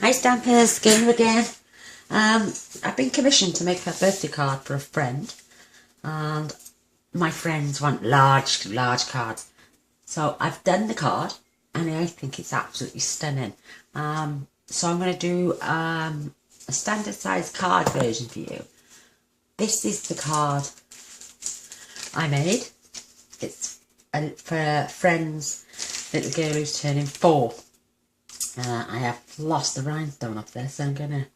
Hi Stampers, Gamer again. I've been commissioned to make a birthday card for a friend, and my friends want large cards. So I've done the card, and I think it's absolutely stunning. So I'm going to do a standard size card version for you. This is the card I made. It's for a friend's little girl who's turning 4. I have lost the rhinestone off there, so I'm going to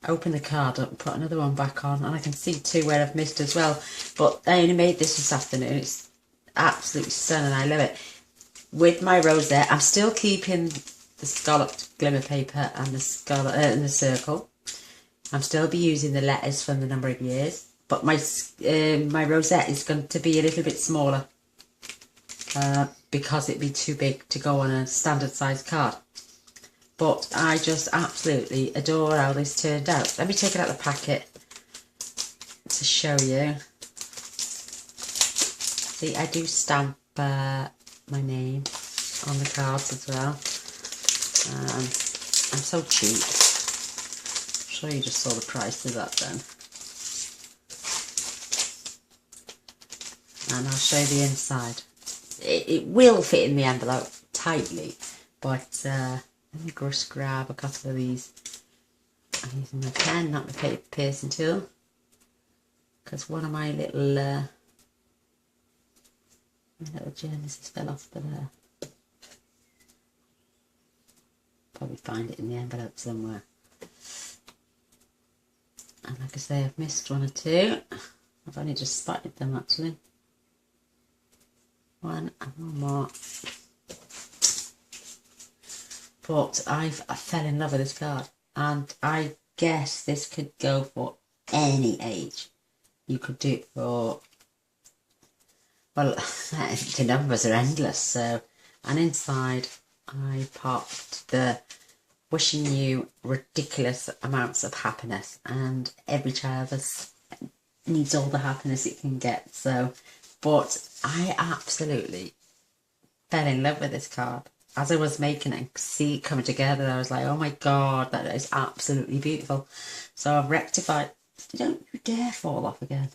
open the card up and put another one back on, and I can see too where I've missed as well, but I only made this afternoon. It's absolutely stunning. I love it. With my rosette, I'm still keeping the scalloped glimmer paper and the circle. I'm still be using the letters from the number of years, but my rosette is going to be a little bit smaller because it'd be too big to go on a standard size card. But I just absolutely adore how this turned out. Let me take it out of the packet to show you. See, I do stamp my name on the cards as well. I'm so cheap. I'm sure you just saw the price of that then. And I'll show you the inside. It will fit in the envelope tightly, but let me just grab a couple of these. I'm using my pen, not my paper piercing tool, because one of my little Genesis fell off the probably find it in the envelope somewhere. And like I say, I've missed one or two. I've only just spotted them actually. One and one more. But I fell in love with this card, and I guess this could go for any age. You could do it for, well, the numbers are endless. So, and inside I popped the wishing you ridiculous amounts of happiness, and every child needs all the happiness it can get. So, but I absolutely fell in love with this card. As I was making it and see it coming together, I was like, oh my god, that is absolutely beautiful. So I've rectified. Don't you dare fall off again.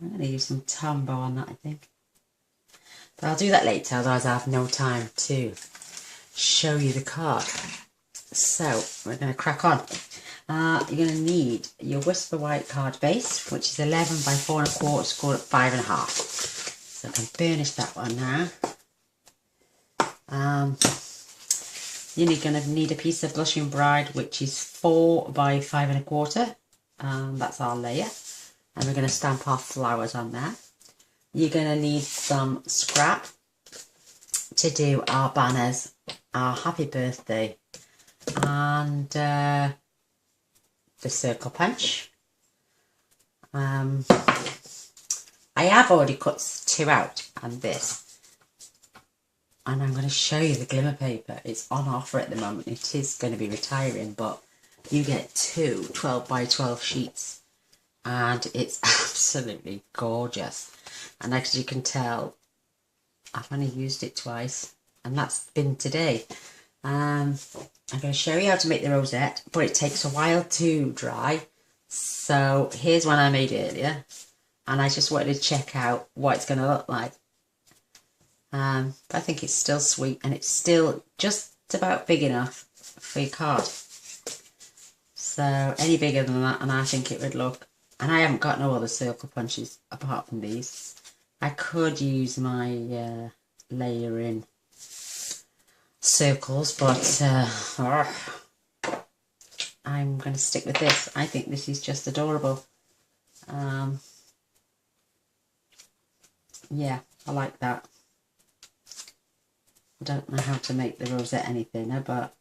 I'm going to use some Tombow on that, I think. But I'll do that later, otherwise I have no time to show you the card. So we're going to crack on. You're going to need your Whisper White card base, which is 11 by 4 1/4, scored at 5.5. So I can burnish that one now. You're going to need a piece of Blushing Bride, which is 4 by 5 1/4. That's our layer. And we're going to stamp our flowers on there. You're going to need some scrap to do our banners, our happy birthday, and the circle punch. I have already cut 2 out, and this. And I'm going to show you the glimmer paper. It's on offer at the moment. It is going to be retiring, but you get 2 12 by 12 sheets, and it's absolutely gorgeous. And as you can tell, I've only used it twice, and that's been today. I'm going to show you how to make the rosette, but it takes a while to dry. So here's one I made earlier, and I just wanted to check out what it's going to look like. But I think it's still sweet, and it's still just about big enough for your card. So any bigger than that, and I think it would look, and I haven't got no other circle punches apart from these. I could use my layering circles, but I'm going to stick with this. I think this is just adorable. Yeah, I like that. I don't know how to make the rosette any thinner, but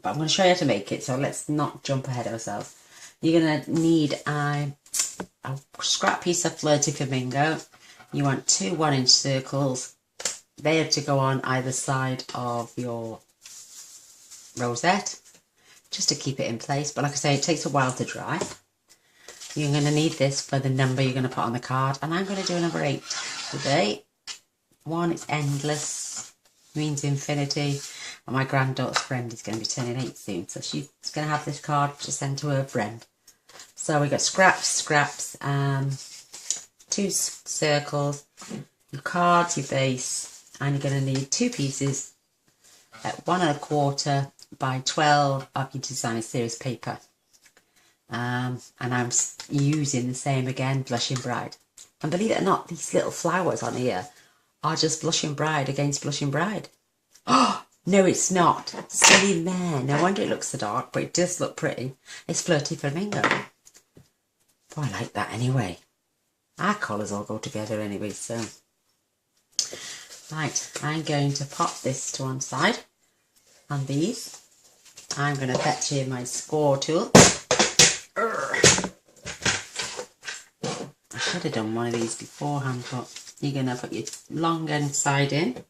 I'm going to show you how to make it, so let's not jump ahead of ourselves. You're going to need a scrap piece of Fleur de Flamingo. You want 2 1-inch circles. They are to go on either side of your rosette, just to keep it in place. But like I say, it takes a while to dry. You're going to need this for the number you're going to put on the card, and I'm going to do a number 8 today. 1 is endless, means infinity, And my granddaughter's friend is going to be turning 8 soon, so she's going to have this card to send to her friend. So we got scraps, 2 circles, your cards, your base, and you're going to need 2 pieces at 1 1/4 by 12 of your designer series paper. And I'm using the same again, Blushing Bride. And believe it or not, these little flowers on here are just Blushing Bride against Blushing Bride. Oh, no it's not. Silly man. No wonder it looks so dark, but it does look pretty. It's Flirty Flamingo. Oh, I like that anyway. Our colours all go together anyway, so. Right, I'm going to pop this to one side. And these. I'm going to fetch in my score tool. I should have done one of these beforehand, but you're going to put your long end side in.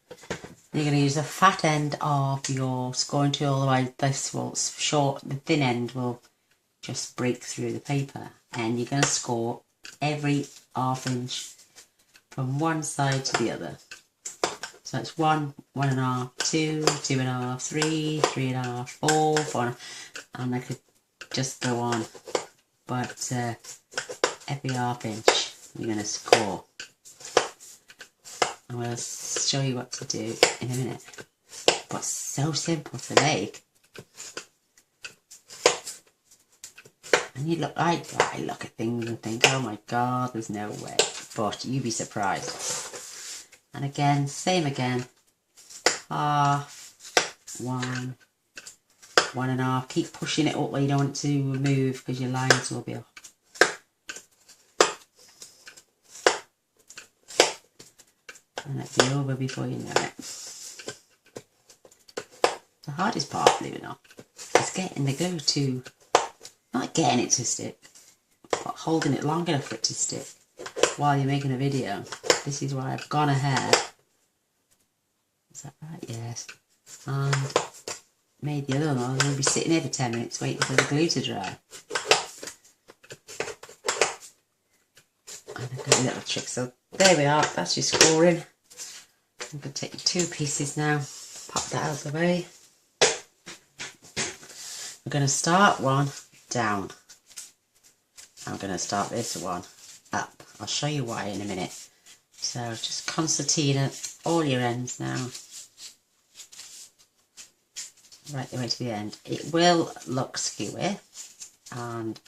You're going to use the fat end of your scoring tool, otherwise this will the thin end will just break through the paper. And you're going to score every 1/2 inch from one side to the other. So it's 1, 1 1/2, 2, 2 1/2, 3, 3 1/2, 4, 4 1/2, and I could just go on. But every 1/2 inch you're going to score. I'm going to show you what to do in a minute. But so simple to make. And you look, I look at things and think, oh my god, there's no way. But you'd be surprised. And again, same again. 1/2, 1, 1 1/2. Keep pushing it up where you don't want it to move because your lines will be off. And it'll be over before you know it. The hardest part, believe it or not, is getting the glue to, not getting it to stick, but holding it long enough for it to stick while you're making a video. This is why I've gone ahead. Is that right? Yes. And made the other one. I'm going to be sitting here for 10 minutes waiting for the glue to dry. And I've got a little trick. So there we are. That's your scoring. I'm going to take your 2 pieces now. Pop that out of the way. We're going to start one down. I'm going to start this one up. I'll show you why in a minute. So just concertina all your ends now. Right the way to the end. It will look skewy and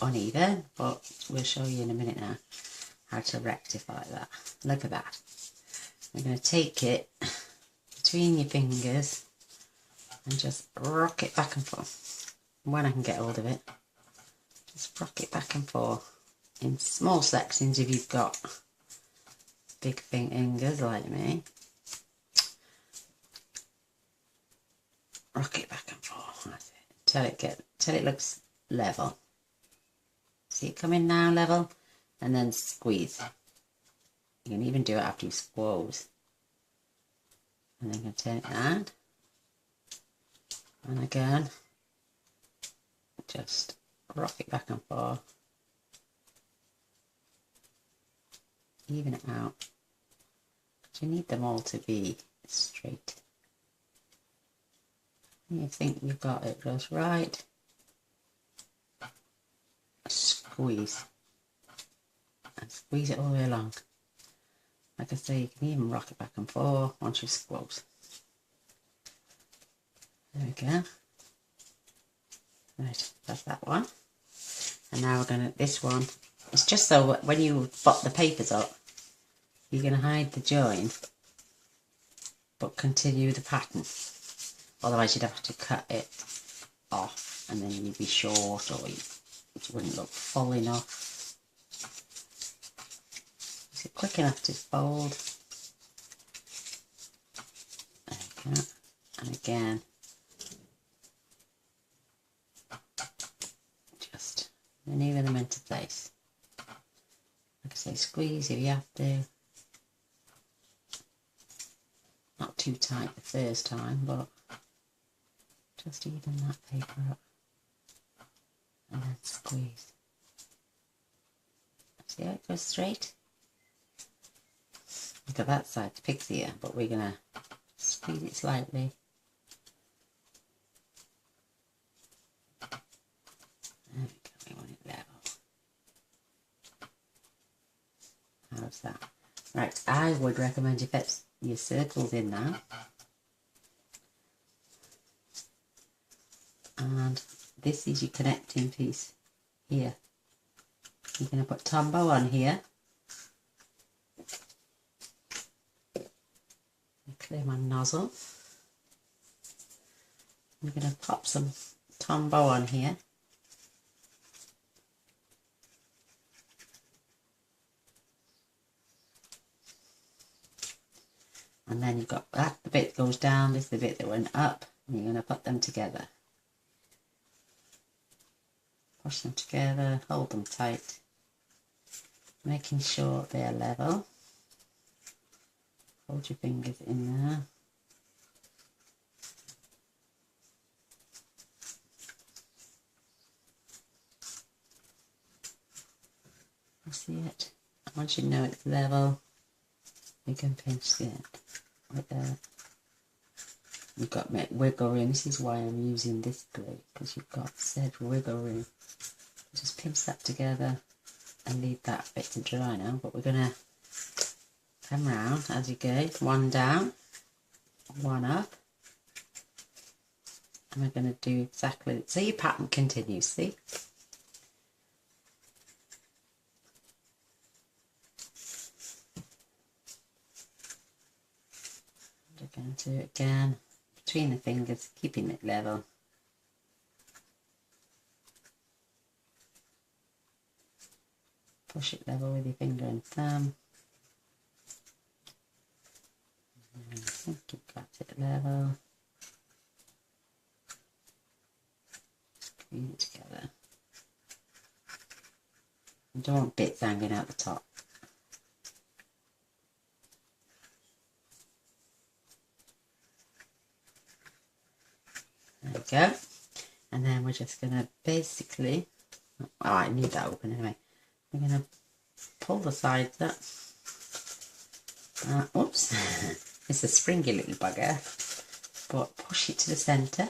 uneven, but we'll show you in a minute now how to rectify that. Look at that. I'm going to take it between your fingers and just rock it back and forth. When I can get hold of it, just rock it back and forth in small sections if you've got big fingers like me. Rock it back and forth. That's it. Till it looks level. See it coming now level, and then squeeze. You can even do it after you squoze. And then you can turn it around. And again, just rock it back and forth. Even it out. But you need them all to be straight. You think you've got it just right. Squeeze. And squeeze it all the way along. Like I say, you can even rock it back and forth once you squoze. There we go. Right, that's that one. And now we're going to, this one, it's just so when you pop the papers up, you're going to hide the join, but continue the pattern. Otherwise you'd have to cut it off and then you'd be short, or it wouldn't look full enough. Is it quick enough to fold? There we go. And again, just maneuver them into place. Like I say, squeeze if you have to. Not too tight the first time, but just even that paper up and then squeeze. See how it goes straight? Look at that side, the pig's here, but we're going to squeeze it slightly Right, I would recommend you put your circles in now. And this is your connecting piece here. You're going to put Tombow on here. Clear my nozzle. I'm going to pop some Tombow on here. And then you've got that, the bit that goes down, this is the bit that went up, and you're going to put them together. Push them together, hold them tight, making sure they're level. Hold your fingers in there. You see it? Once you know it's level, you can pinch it right there. You've got wiggle room. This is why I'm using this glue, because you've got said wiggle room. Just pinch that together and leave that bit to dry now. But we're going to come round as you go. One down, one up. And we're going to do exactly, so your pattern continues, see? And we're going to do it again, between the fingers, keeping it level. Push it level with your finger and thumb. And I think you've got it level. Squeeze it together. You don't want bits hanging out the top. There we go. And then we're just going to basically, oh, I need that open anyway. We're going to pull the sides up. Oops, it's a springy little bugger, but push it to the centre.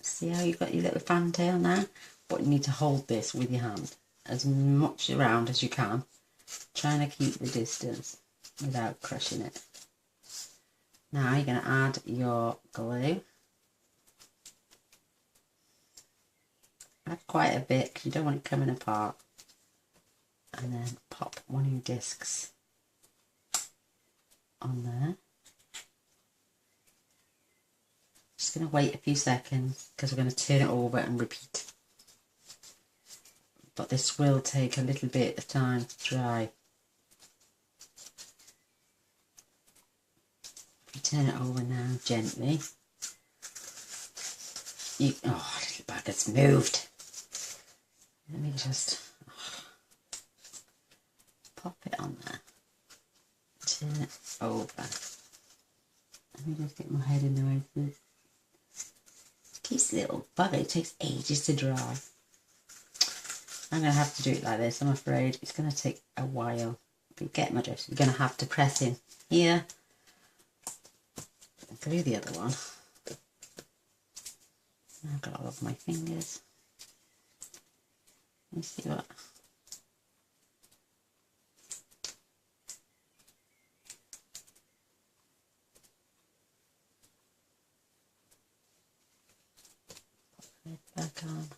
See how you've got your little fantail now? But you need to hold this with your hand as much around as you can, trying to keep the distance without crushing it. Now you're going to add your glue. Add quite a bit because you don't want it coming apart. And then pop one of your discs on there. Just going to wait a few seconds because we're going to turn it over and repeat. But this will take a little bit of time to dry. If you turn it over now gently. Oh, little bugger's moved. Let me just pop it on there. Turn it over. Let me just get my head in the way for this. This little bugger, it takes ages to dry. I'm going to have to do it like this, I'm afraid. It's going to take a while. If you get my drift, you're going to have to press in here. Glue the other one. I've got all of my fingers. Let's see what. Put it back on.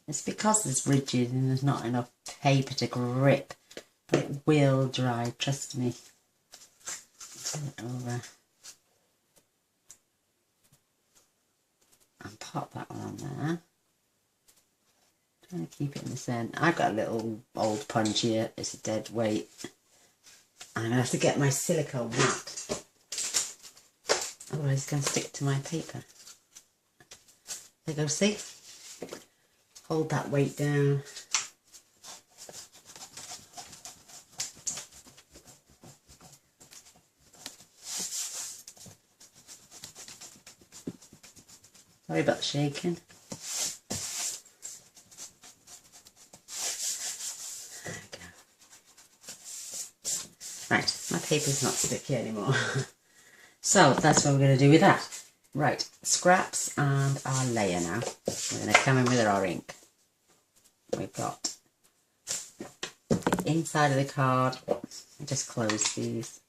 It's because it's rigid and there's not enough paper to grip, but it will dry, trust me. Turn it over. And pop that one on there. Trying to keep it in the centre. I've got a little old punch here, it's a dead weight. I'm going to have to get my silicone mat. Otherwise it's going to stick to my paper. There you go, see? Hold that weight down. Sorry about the shaking. There we go. Right, my paper's not sticky anymore. So that's what we're going to do with that. Right, scraps and our layer now. We're going to come in with our ink. We've got inside of the card. I just close these.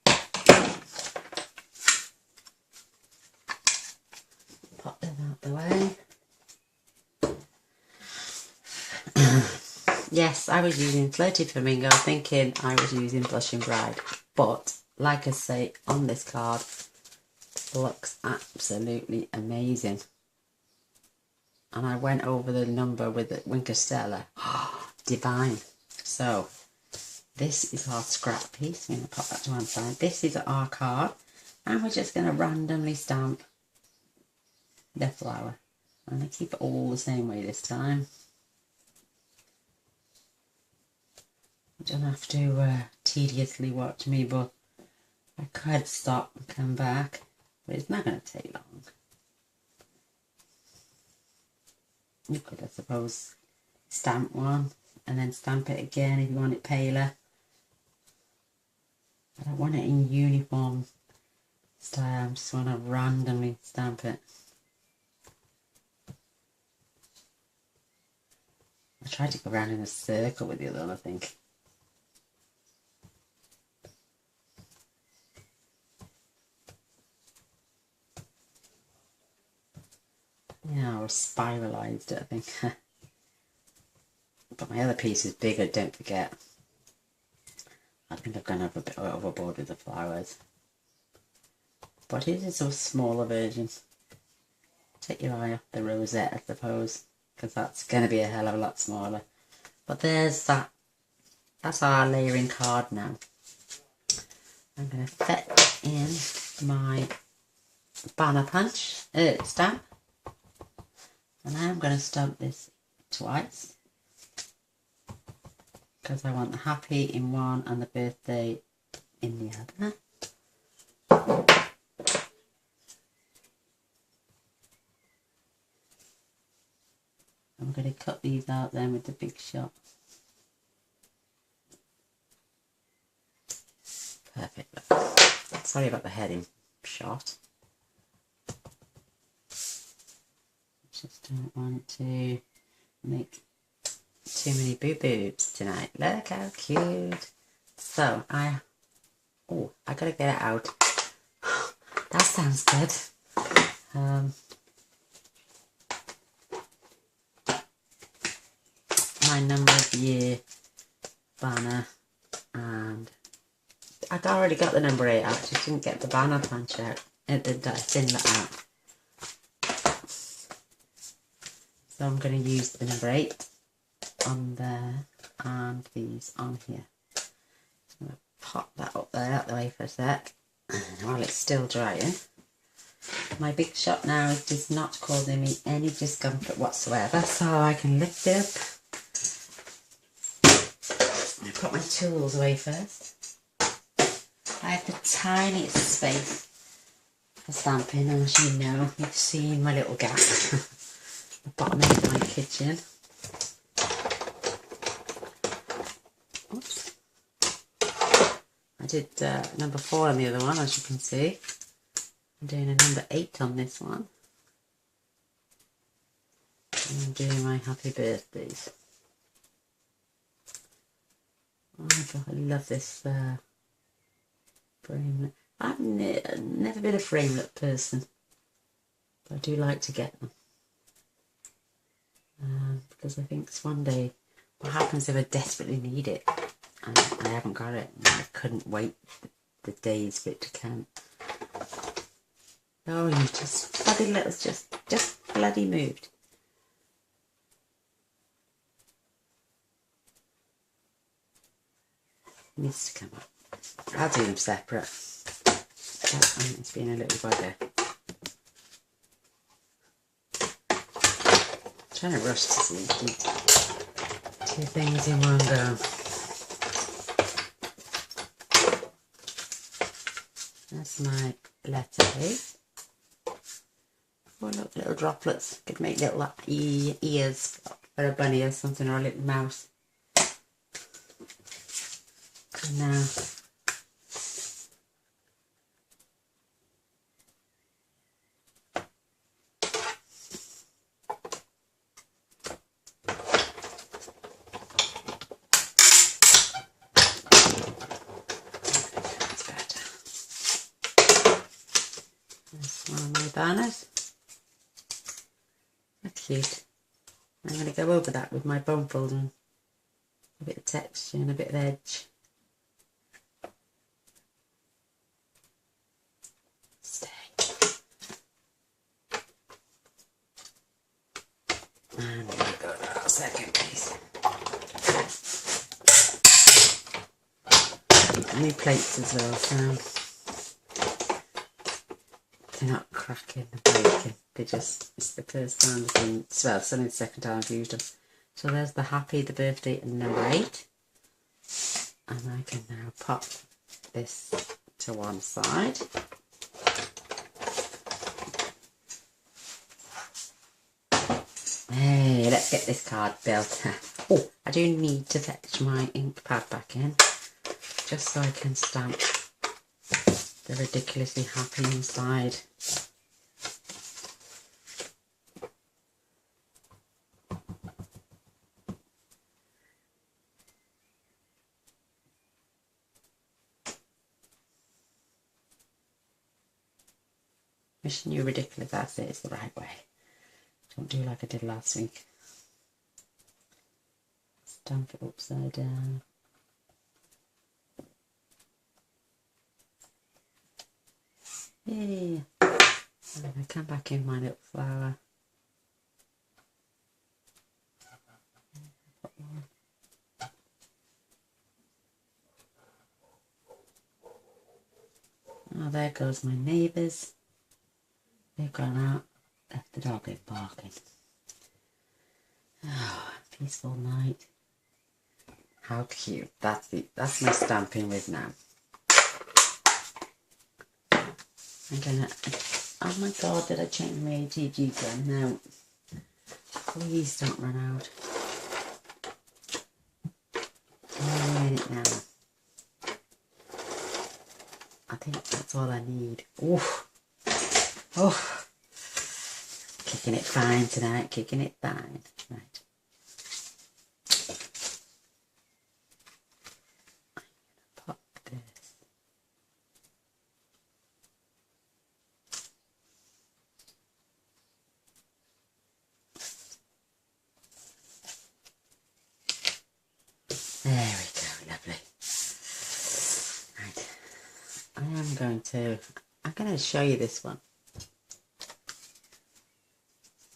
Pop them out the way. Yes, I was using Flirty Flamingo thinking I was using Blushing Bride. But, like I say, on this card, it looks absolutely amazing. And I went over the number with the Wink of Stella. Divine. So, this is our scrap piece. I'm going to pop that to one side. This is our card. And we're just going to randomly stamp the flower. I'm going to keep it all the same way this time. You don't have to tediously watch me, but I could stop and come back. But it's not going to take long. You could, I suppose, stamp one and then stamp it again if you want it paler. I don't want it in uniform style, I just want to randomly stamp it. I tried to go around in a circle with the other one, I think. Yeah, or spiralised it, I think. But my other piece is bigger, don't forget. I think I've gone a bit overboard with the flowers. But it is a smaller version. Take your eye off the rosette, I suppose, because that's going to be a hell of a lot smaller. But there's that. That's our layering card now. I'm going to fit in my banner punch stamp. And I'm going to stamp this twice. Because I want the happy in one and the birthday in the other. I'm going to cut these out then with the Big Shot. Perfect. Sorry about the heading shot. Just don't want to make too many boo-boos tonight. Look how cute. So, I gotta get it out. That sounds good. My number of year banner, and I'd already got the number 8 out, just didn't get the banner punch out, the thinner out. So I'm going to use the number 8 on there and these on here. So I'm going to pop that up there out the way for a sec while it's still drying. My Big Shot now is not causing me any discomfort whatsoever, so I can lift it up. I put my tools away first. I have the tiniest space for stamping, and as you know, you've seen my little gap. The bottom end of my kitchen. Oops. I did number 4 on the other one, as you can see. I'm doing a number 8 on this one. And I'm doing my happy birthdays. Oh my god, I love this framelit. I've never been a framelit person, but I do like to get them. Because I think one day, what happens if I desperately need it and I haven't got it, and I couldn't wait the days for it to come. Oh, you just bloody little, just bloody moved. It needs to come up. I'll do them separate. It's been a little bugger. Trying to rush to see two things in one go. That's my letter A. Oh look, little droplets. Could make little ears for a bunny or something, or a little mouse. And now banners. That's cute. I'm going to go over that with my bone fold and a bit of texture and a bit of edge. Stay. And I'm going to go to our second piece. New plates as well, so they're not cracking the breaking. They just, it's the first time I've been, well, it's only the second time I've used them. So there's the happy, the birthday and number 8. And I can now pop this to one side. Hey, let's get this card built. Oh, I do need to fetch my ink pad back in, just so I can stamp the ridiculously happy inside. Wishing you ridiculous, that's it, it's the right way. Don't do like I did last week. Stamp it upside down. Yeah. And I come back in my little flower. Oh, there goes my neighbours. They've gone out, left the dog in barking. Oh, peaceful night. How cute. That's my stamping with now. I'm gonna, oh my god, did I change my ATG gun? No. Please don't run out. Only a minute now. I think that's all I need. Oof. Oh, kicking it fine tonight, kicking it fine. Right. I'm gonna pop this. There we go, lovely. Right. I'm going to show you this one.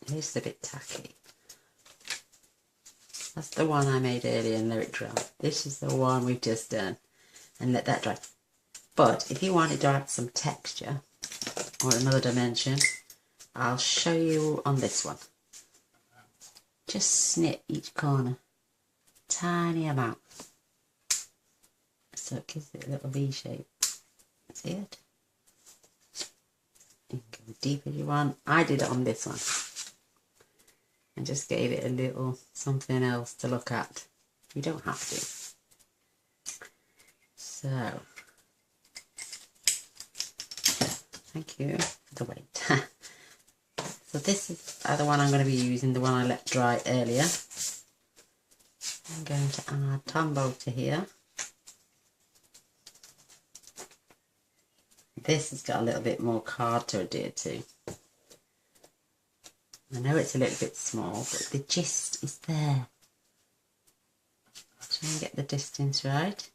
It's a bit tacky. That's the one I made earlier and let it dry. This is the one we've just done, and let that dry. But if you wanted to add some texture or another dimension, I'll show you on this one. Just snip each corner, tiny amount, so it gives it a little V shape. See it? You can go as deep as you want. I did it on this one. And just gave it a little something else to look at. You don't have to. So, thank you for the wait. So this is the one I'm going to be using, the one I let dry earlier. I'm going to add Tombow to here. This has got a little bit more card to adhere to. I know it's a little bit small, but the gist is there. Try and get the distance right.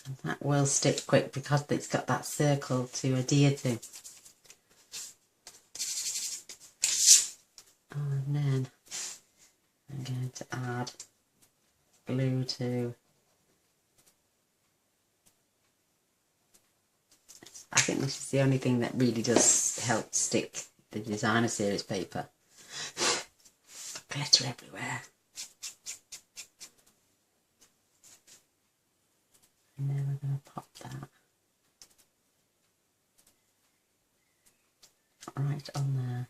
And that will stick quick because it's got that circle to adhere to. And then I'm going to add glue to. I think this is the only thing that really does help stick the designer series paper. Glitter everywhere. And then we're going to pop that right on there.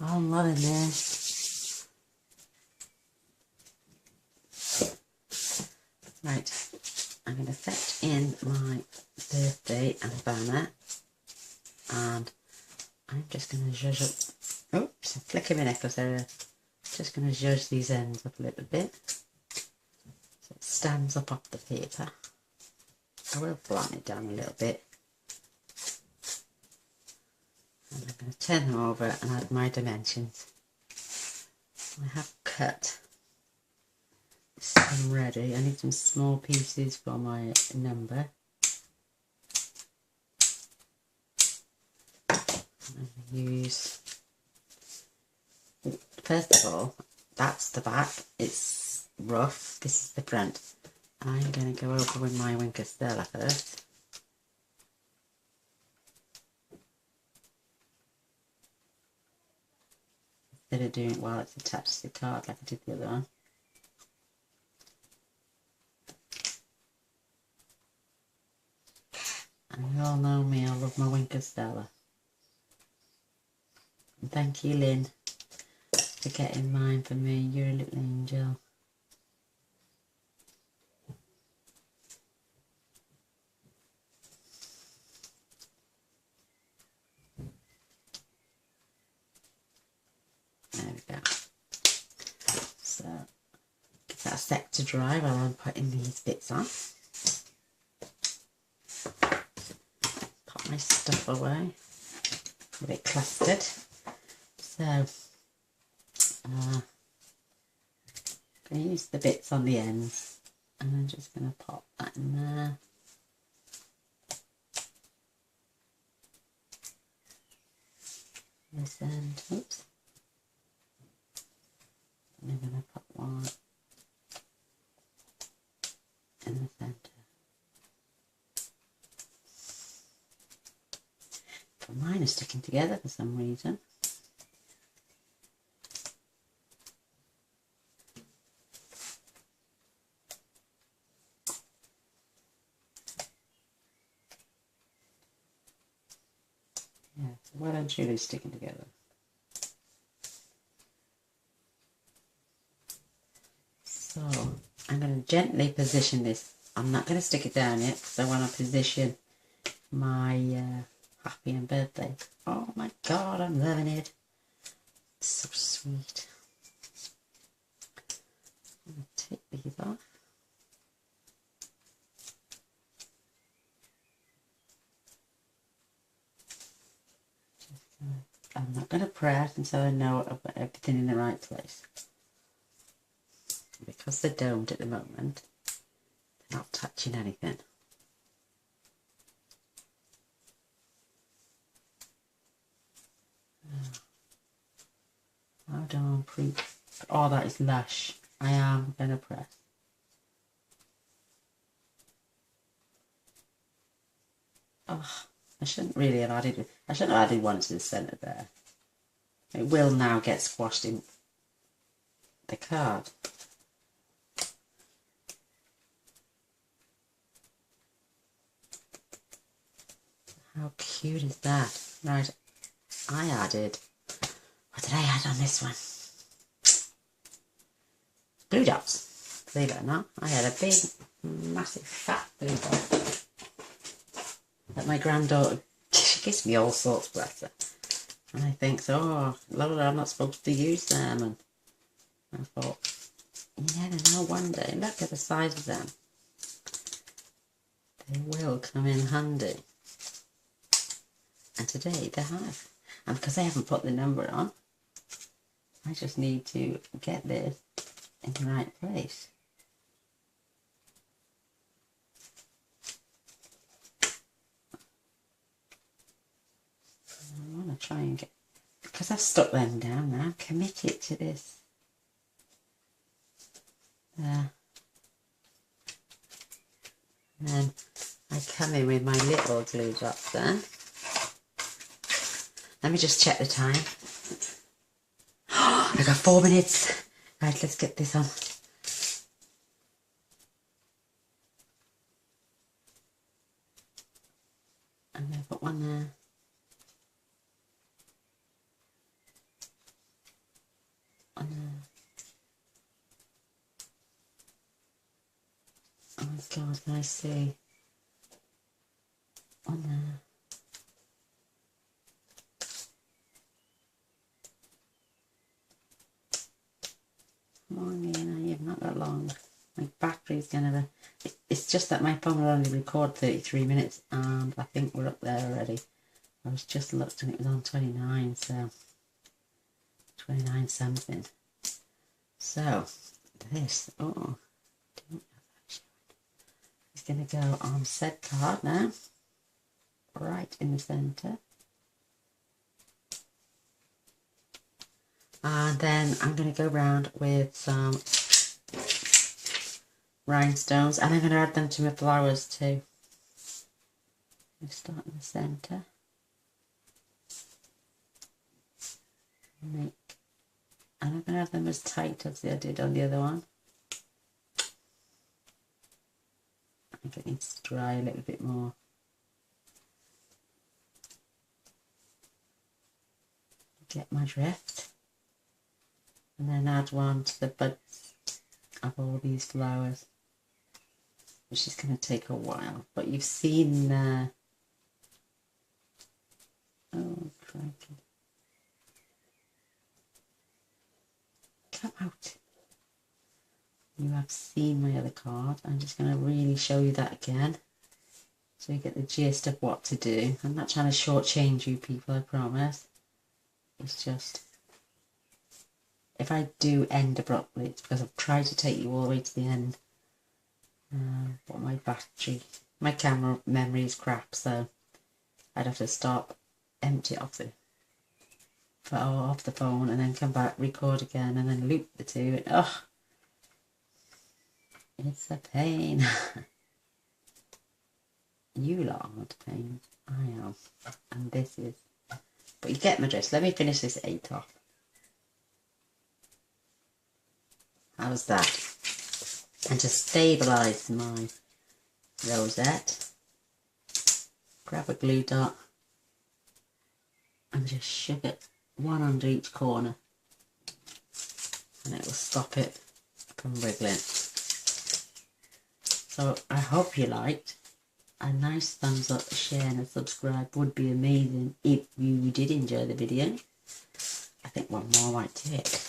Oh, I'm loving this. Right. I'm going to set in my birthday and banner, and I'm just going to zhuzh up, oops, I'm flicking my necklace there, just going to zhuzh these ends up a little bit, so it stands up off the paper. I will flatten it down a little bit. And I'm going to turn them over and add my dimensions. I have cut some ready. I need some small pieces for my number. I'm going to use, first of all, that's the back. It's rough. This is the front. I'm going to go over with my Wink of Stella first. Instead of doing it while it's attached to the card like I did the other one. And you all know me, I love my Wink of Stella. And thank you, Lynn, for getting mine for me. You're a little angel. There we go. So, give that a sec to dry while I'm putting these bits on. Put my stuff away. A bit clustered. So, I'm going to use the bits on the ends. And I'm just going to pop that in there. This end, oops. And I'm going to put one in the centre. But mine are sticking together for some reason. Yeah, so well and truly sticking together. So I'm going to gently position this. I'm not going to stick it down yet because I want to position my happy and birthday. Oh my god, I'm loving it. It's so sweet. I'm going to take these off. I'm not going to press until I know I've got everything in the right place. Because they're domed at the moment, they're not touching anything. Hold on, oh, that is lush. I am going to press. Oh, I shouldn't really have added it. I shouldn't have added one to the centre there. It will now get squashed in the card. How cute is that? Right, I added, what did I add on this one? Blue dots. Believe it or not, I had a big, massive, fat blue dot that my granddaughter, she gives me all sorts, bless her. And I think, oh, Lola, I'm not supposed to use them. And I thought, you never know, one day, look at the size of them. They will come in handy. And today they have. And because I haven't put the number on, I just need to get this in the right place. I want to try and get, because I've stuck them down now, committed to this. There. And then I come in with my little glue dots then. Let me just check the time. I got 4 minutes. Right, let's get this on. I'm going to put one there. One there. Oh my god, can I see? One there. Come on, Lena, you've not got long. My battery's gonna... It's just that my phone will only record 33 minutes and I think we're up there already. I was just looked and it was on 29, so 29 something. So this, it's gonna go on said card now, right in the centre. And then I'm gonna go round with some rhinestones and I'm gonna add them to my flowers too. We start in the centre. And I'm going to have them as tight as I did on the other one. I think it needs to dry a little bit more. Get my drift. And then add one to the buds of all these flowers, which is going to take a while. But you've seen... oh, crikey. Come out. You have seen my other card. I'm just going to really show you that again so you get the gist of what to do. I'm not trying to shortchange you people, I promise. It's just, if I do end abruptly, it's because I've tried to take you all the way to the end. But my camera memory is crap, so I'd have to stop, empty it off the phone and then come back, record again and then loop the two. And, it's a pain. You lot aren't a pain. I am. And this is... But you get my drift. Let me finish this 8 off. How's that? And to stabilise my rosette, grab a glue dot and just shove it one under each corner and it will stop it from wriggling. So I hope you liked. A nice thumbs up, share and a subscribe would be amazing if you did enjoy the video. I think one more might do it.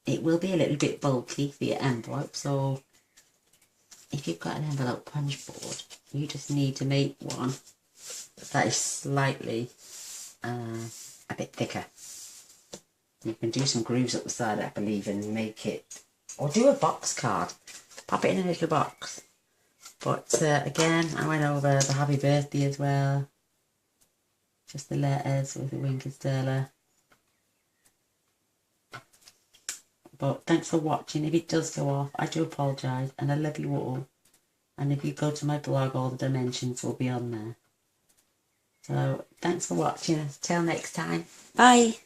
It will be a little bit bulky for your envelope, so if you've got an envelope punch board, you just need to make one that is slightly a bit thicker. You can do some grooves up the side, I believe, and make it, or do a box card, pop it in a little box. But again, I went over the happy birthday as well, just the letters with the Wink and Sterler. But thanks for watching. If it does go off, I do apologise and I love you all. And if you go to my blog, all the dimensions will be on there. So thanks for watching. Until next time. Bye.